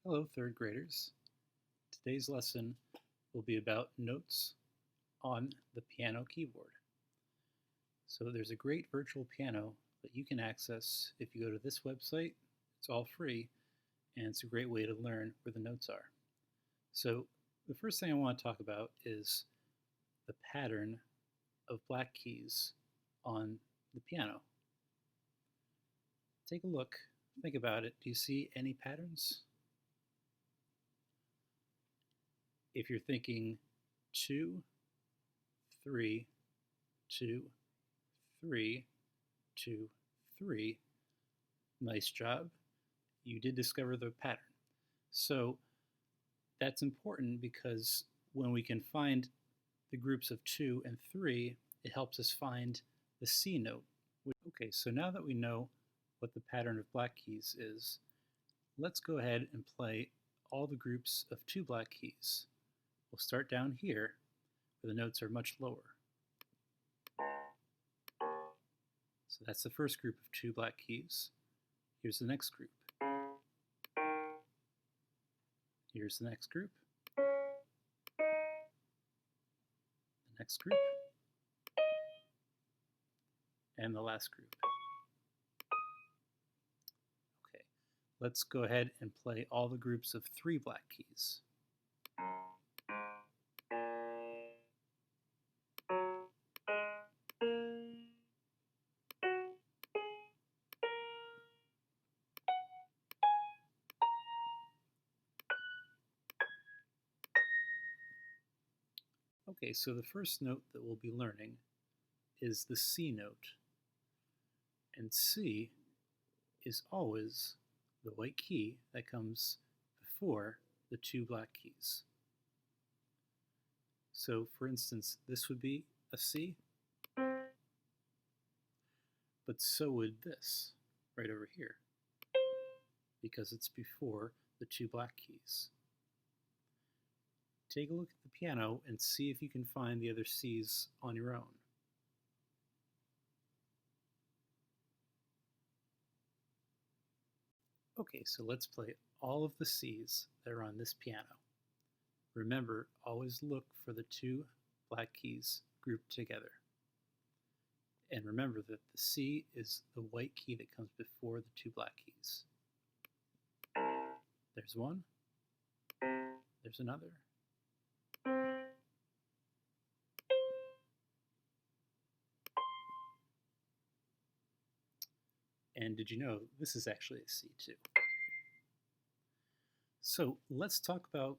Hello, third graders. Today's lesson will be about notes on the piano keyboard. So there's a great virtual piano that you can access if you go to this website. It's all free, and it's a great way to learn where the notes are. So the first thing I want to talk about is the pattern of black keys on the piano. Take a look, think about it. Do you see any patterns? If you're thinking 2, 3, 2, 3, 2, 3, nice job. You did discover the pattern. So that's important because when we can find the groups of 2 and 3, it helps us find the C note. Okay, so now that we know what the pattern of black keys is, let's go ahead and play all the groups of 2 black keys. We'll start down here where the notes are much lower. So that's the first group of 2 black keys. Here's the next group. Here's the next group. The next group. And the last group. Okay, let's go ahead and play all the groups of 3 black keys. Okay, so the first note that we'll be learning is the C note. And C is always the white key that comes before the 2 black keys. So for instance, this would be a C, but so would this right over here, because it's before the 2 black keys. Take a look at the piano and see if you can find the other C's on your own. Okay, so let's play all of the C's that are on this piano. Remember, always look for the 2 black keys grouped together. And remember that the C is the white key that comes before the 2 black keys. There's one. There's another. And did you know this is actually a C too? So let's talk about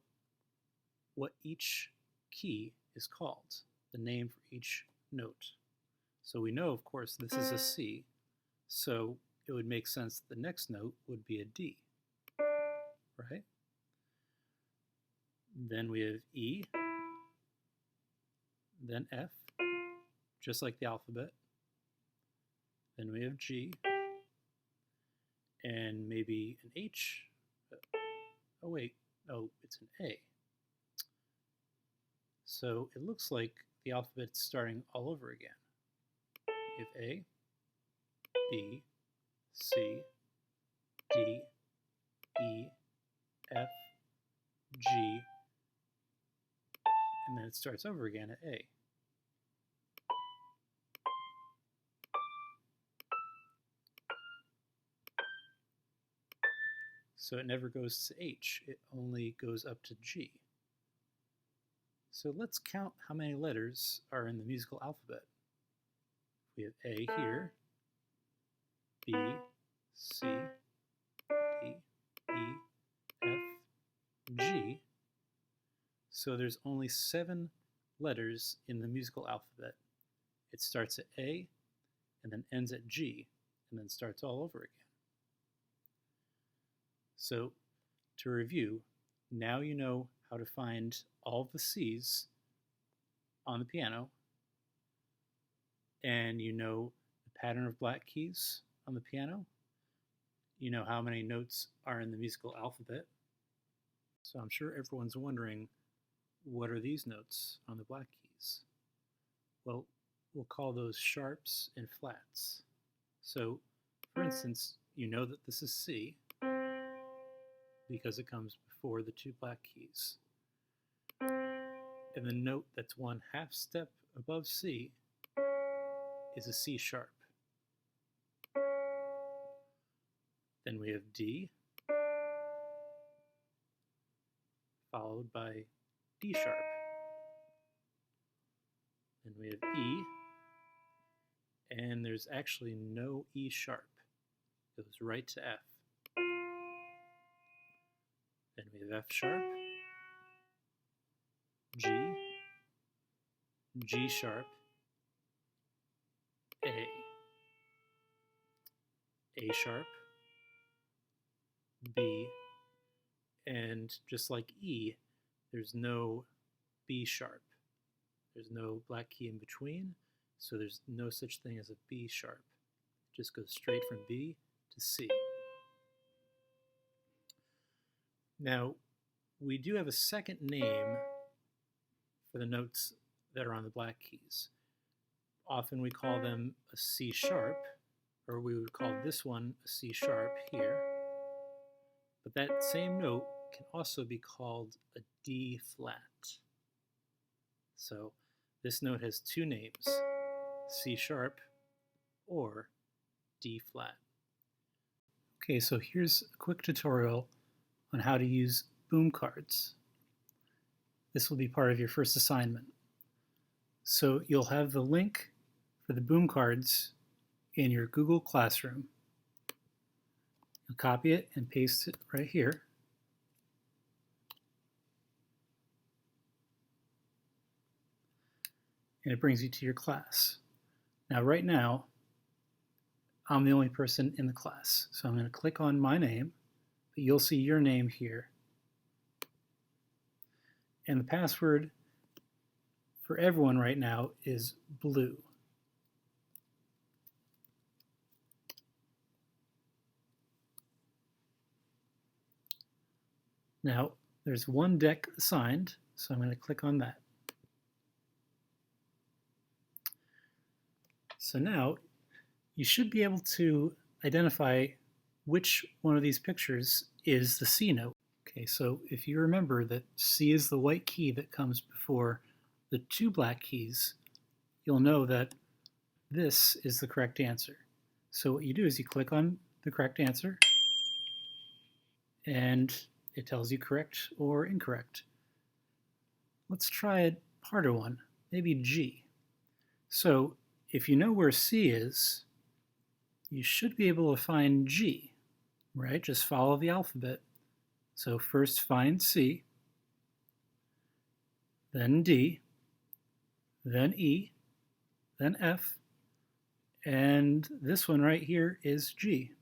what each key is called, the name for each note. So we know, of course, this is a C, so it would make sense that the next note would be a D, right? Then we have E, then F, just like the alphabet. Then we have G, and maybe an H. Oh wait, oh, it's an A. So it looks like the alphabet's starting all over again. We have A, B, C, D, E, F, G, and then it starts over again at A. So it never goes to H, it only goes up to G. So let's count how many letters are in the musical alphabet. We have A here, B, C, D, E, F, G. So there's only 7 letters in the musical alphabet. It starts at A, and then ends at G, and then starts all over again. So to review, now you know how to find all the C's on the piano, and you know the pattern of black keys on the piano. You know how many notes are in the musical alphabet. So I'm sure everyone's wondering, what are these notes on the black keys? Well, we'll call those sharps and flats. So, for instance, you know that this is C because it comes before the two black keys. And the note that's 1/2 step above C is a C sharp. Then we have D, followed by D sharp. Then we have E, and there's actually no E sharp. It goes right to F. Then we have F sharp, G, G sharp, A sharp, B, and just like E, there's no B sharp. There's no black key in between, so there's no such thing as a B sharp. It just goes straight from B to C. Now, we do have a second name for the notes that are on the black keys. Often we call them a C sharp, or we would call this one a C sharp here. But that same note can also be called a D flat. So this note has two names, C sharp or D flat. Okay, so here's a quick tutorial on how to use boom cards. This will be part of your first assignment. So you'll have the link for the boom cards in your Google Classroom. You'll copy it and paste it right here. And it brings you to your class. Now, right now, I'm the only person in the class. So I'm going to click on my name, but you'll see your name here. And the password for everyone right now is blue. Now, there's one deck assigned, so I'm going to click on that. So now, you should be able to identify which one of these pictures is the C note. Okay, so if you remember that C is the white key that comes before the two black keys, you'll know that this is the correct answer. So what you do is you click on the correct answer, and it tells you correct or incorrect. Let's try a harder one, maybe G. So if you know where C is, you should be able to find G, right? Just follow the alphabet. So first find C, then D, then E, then F, and this one right here is G.